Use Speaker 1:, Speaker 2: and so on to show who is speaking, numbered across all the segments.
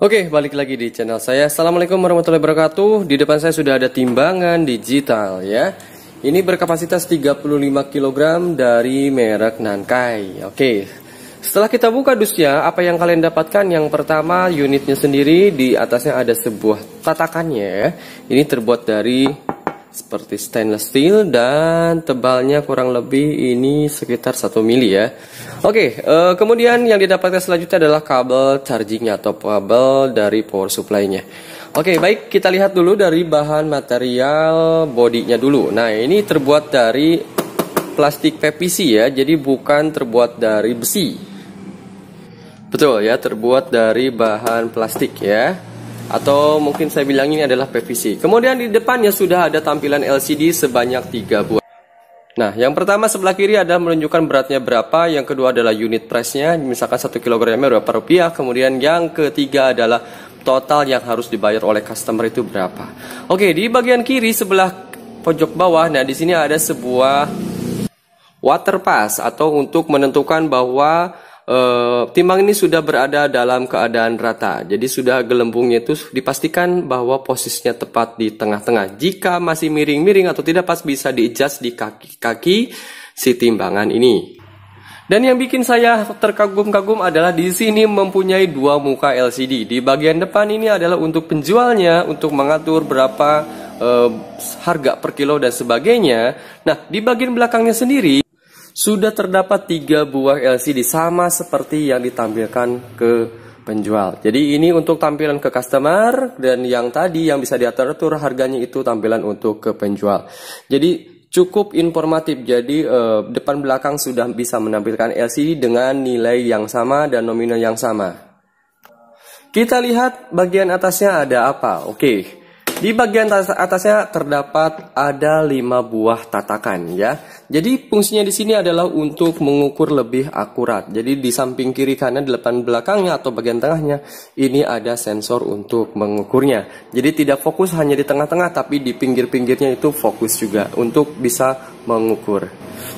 Speaker 1: Oke, balik lagi di channel saya. Assalamualaikum warahmatullahi wabarakatuh. Di depan saya sudah ada timbangan digital ya. Ini berkapasitas 35 kg dari merek Nankai. Oke. Setelah kita buka dusnya, apa yang kalian dapatkan? Yang pertama, unitnya sendiri, di atasnya ada sebuah tatakannya ya. Ini terbuat dari seperti stainless steel dan tebalnya kurang lebih ini sekitar 1 mili ya. Oke, kemudian yang didapatkan selanjutnya adalah kabel chargingnya atau kabel dari power supply-nya. Oke, baik, kita lihat dulu dari bahan material bodinya dulu. Nah, ini terbuat dari plastik PVC ya, jadi bukan terbuat dari besi. Betul ya, terbuat dari bahan plastik ya. Atau mungkin saya bilang ini adalah PVC. Kemudian di depannya sudah ada tampilan LCD sebanyak 3 buah. Nah, yang pertama sebelah kiri ada menunjukkan beratnya berapa. Yang kedua adalah unit price-nya, misalkan 1 kg berapa rupiah. Kemudian yang ketiga adalah total yang harus dibayar oleh customer itu berapa. Oke, di bagian kiri sebelah pojok bawah, nah di sini ada sebuah water pass atau untuk menentukan bahwa timbang ini sudah berada dalam keadaan rata. Jadi sudah gelembungnya itu dipastikan bahwa posisinya tepat di tengah-tengah. Jika masih miring-miring atau tidak pas, bisa di-adjust di kaki-kaki si timbangan ini. Dan yang bikin saya terkagum-kagum adalah di sini mempunyai 2 muka LCD. Di bagian depan ini adalah untuk penjualnya, untuk mengatur berapa harga per kilo dan sebagainya. Nah, di bagian belakangnya sendiri sudah terdapat 3 buah LCD sama seperti yang ditampilkan ke penjual. Jadi ini untuk tampilan ke customer, dan yang tadi yang bisa diatur-atur harganya itu tampilan untuk ke penjual. Jadi cukup informatif. Jadi depan belakang sudah bisa menampilkan LCD dengan nilai yang sama dan nominal yang sama. Kita lihat bagian atasnya ada apa. Oke. Di bagian atasnya terdapat ada 5 buah tatakan ya. Jadi fungsinya di sini adalah untuk mengukur lebih akurat. Jadi di samping kiri kanan, di depan belakangnya atau bagian tengahnya ini ada sensor untuk mengukurnya. Jadi tidak fokus hanya di tengah-tengah, tapi di pinggir-pinggirnya itu fokus juga untuk bisa mengukur.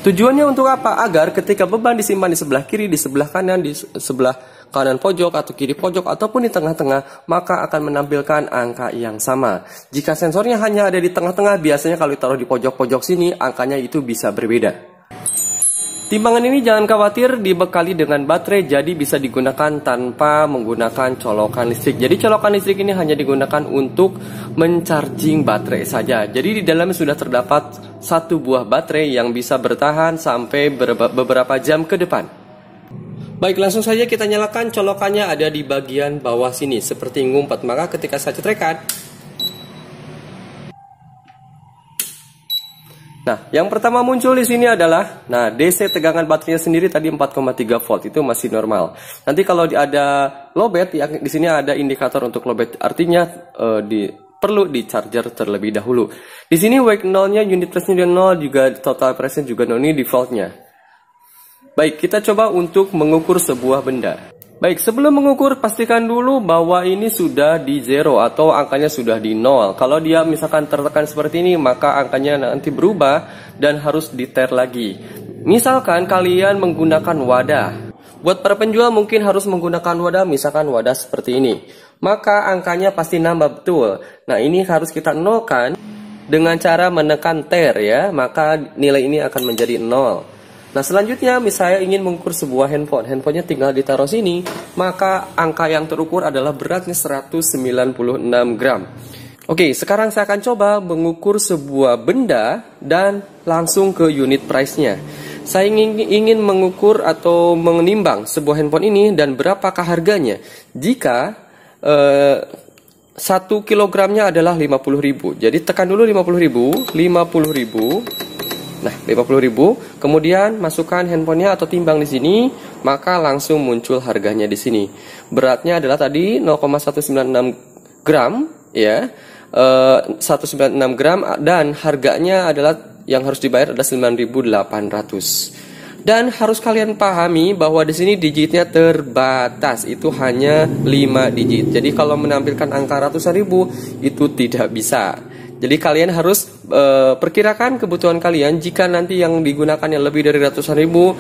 Speaker 1: Tujuannya untuk apa? Agar ketika beban disimpan di sebelah kiri, di sebelah kanan, di sebelah kanan pojok atau kiri pojok ataupun di tengah-tengah, maka akan menampilkan angka yang sama. Jika sensornya hanya ada di tengah-tengah, biasanya kalau ditaruh di pojok-pojok sini, angkanya itu bisa berbeda. Timbangan ini jangan khawatir, dibekali dengan baterai, jadi bisa digunakan tanpa menggunakan colokan listrik. Jadi colokan listrik ini hanya digunakan untuk mencharging baterai saja. Jadi di dalamnya sudah terdapat 1 buah baterai yang bisa bertahan sampai beberapa jam ke depan. Baik, langsung saja kita nyalakan. Colokannya ada di bagian bawah sini seperti ngumpet. Maka ketika saya cetrekan, nah, yang pertama muncul di sini adalah, nah, DC tegangan baterainya sendiri tadi 4,3 volt, itu masih normal. Nanti kalau ada lowbat, ya, di sini ada indikator untuk lowbat, artinya perlu di charger terlebih dahulu. Di sini wake 0-nya, unit press-nya 0, juga total press-nya juga 0, ini default-nya. Baik, kita coba untuk mengukur sebuah benda. Baik, sebelum mengukur pastikan dulu bahwa ini sudah di 0 atau angkanya sudah di 0. Kalau dia misalkan tertekan seperti ini, maka angkanya nanti berubah dan harus diter lagi. Misalkan kalian menggunakan wadah. Buat para penjual mungkin harus menggunakan wadah, misalkan wadah seperti ini. Maka angkanya pasti nambah betul. Nah, ini harus kita nolkan dengan cara menekan ter ya, maka nilai ini akan menjadi 0. Nah, selanjutnya misalnya ingin mengukur sebuah handphone. Handphonenya tinggal ditaruh sini, maka angka yang terukur adalah beratnya 196 gram. Oke, sekarang saya akan coba mengukur sebuah benda dan langsung ke unit price-nya. Saya ingin mengukur atau menimbang sebuah handphone ini dan berapakah harganya. Jika 1 kilogramnya adalah 50.000. Jadi tekan dulu 50.000. Nah, 50.000, kemudian masukkan handphonenya atau timbang di sini, maka langsung muncul harganya di sini. Beratnya adalah tadi 0,196 gram, ya, 196 gram, dan harganya adalah yang harus dibayar adalah 9.800. Dan harus kalian pahami bahwa di sini digitnya terbatas, itu hanya 5 digit. Jadi kalau menampilkan angka ratusan ribu itu tidak bisa. Jadi kalian harus perkirakan kebutuhan kalian. Jika nanti yang digunakan yang lebih dari ratusan ribu,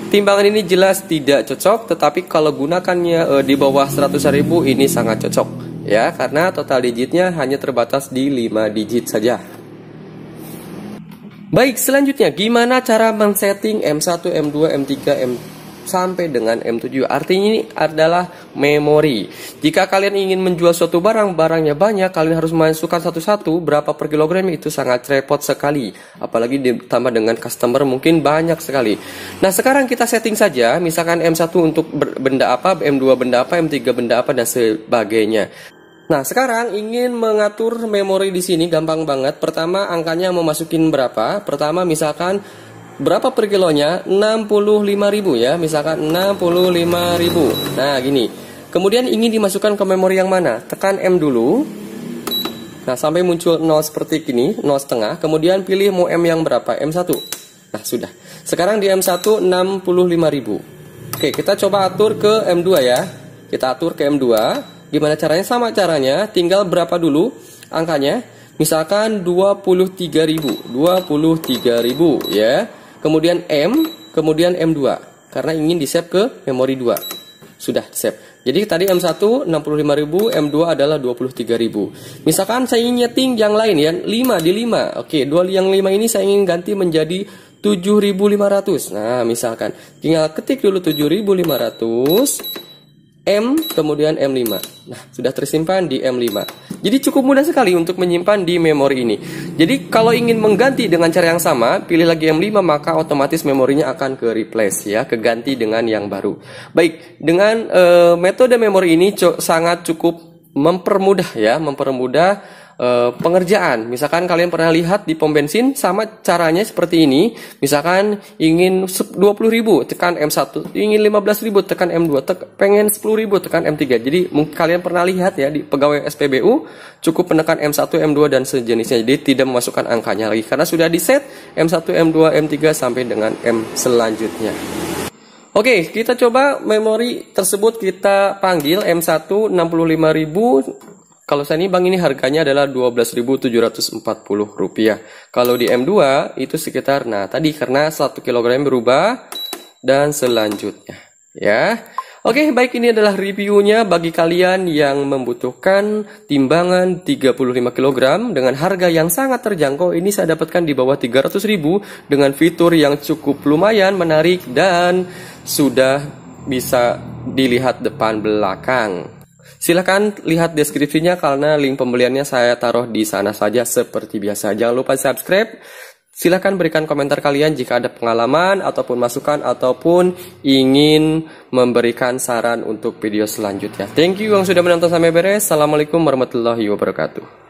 Speaker 1: timbangan ini jelas tidak cocok, tetapi kalau gunakannya di bawah 100.000 ini sangat cocok ya, karena total digitnya hanya terbatas di 5 digit saja. Baik, selanjutnya gimana cara men-setting M1, M2, M3, sampai dengan M7. Artinya ini adalah memori. Jika kalian ingin menjual suatu barang, barangnya banyak, kalian harus masukkan satu-satu berapa per kilogram, itu sangat repot sekali. Apalagi ditambah dengan customer mungkin banyak sekali. Nah, sekarang kita setting saja, misalkan M1 untuk benda apa, M2 benda apa, M3 benda apa, dan sebagainya. Nah, sekarang ingin mengatur memori di sini gampang banget. Pertama, angkanya mau masukin berapa? Pertama, misalkan berapa per kilonya? 65.000 ya, misalkan 65.000. Nah, gini. Kemudian ingin dimasukkan ke memori yang mana? Tekan M dulu. Nah, sampai muncul 0 seperti ini, 0,5. Kemudian pilih mau M yang berapa? M1. Nah, sudah. Sekarang di M1 65.000. Oke, kita coba atur ke M2 ya. Kita atur ke M2. Gimana caranya? Sama caranya, tinggal berapa dulu angkanya? Misalkan 23.000 ya. Kemudian M, kemudian M2 karena ingin di-save ke memori 2. Sudah di-save. Jadi tadi M1 65.000, M2 adalah 23.000. Misalkan saya ingin nyeting yang lain ya, 5 di 5. Oke, yang 5 ini saya ingin ganti menjadi 7.500. Nah, misalkan tinggal ketik dulu 7.500 M, kemudian M5. Nah, sudah tersimpan di M5. Jadi cukup mudah sekali untuk menyimpan di memori ini. Jadi kalau ingin mengganti dengan cara yang sama, pilih lagi M5, maka otomatis memorinya akan ke replace ya, keganti dengan yang baru. Baik, dengan metode memori ini sangat cukup mempermudah ya, pengerjaan. Misalkan kalian pernah lihat di pom bensin, sama caranya seperti ini. Misalkan ingin 20.000 tekan M1, ingin 15.000 tekan M2, pengen 10.000 tekan M3. Jadi mungkin kalian pernah lihat ya di pegawai SPBU cukup menekan M1, M2 dan sejenisnya. Jadi tidak memasukkan angkanya lagi karena sudah di set M1, M2, M3 sampai dengan M selanjutnya. Oke, kita coba memori tersebut kita panggil M1 65.000. Kalau saya ini bank ini harganya adalah Rp12.740. Kalau di M2 itu sekitar, nah tadi karena 1 kg berubah dan selanjutnya ya. Oke, baik, ini adalah reviewnya bagi kalian yang membutuhkan timbangan 35 kg dengan harga yang sangat terjangkau. Ini saya dapatkan di bawah 300.000 dengan fitur yang cukup lumayan menarik dan sudah bisa dilihat depan belakang. Silahkan lihat deskripsinya karena link pembeliannya saya taruh di sana saja seperti biasa. Jangan lupa subscribe. Silahkan berikan komentar kalian jika ada pengalaman ataupun masukan ataupun ingin memberikan saran untuk video selanjutnya. Thank you yang sudah menonton sampai beres. Assalamualaikum warahmatullahi wabarakatuh.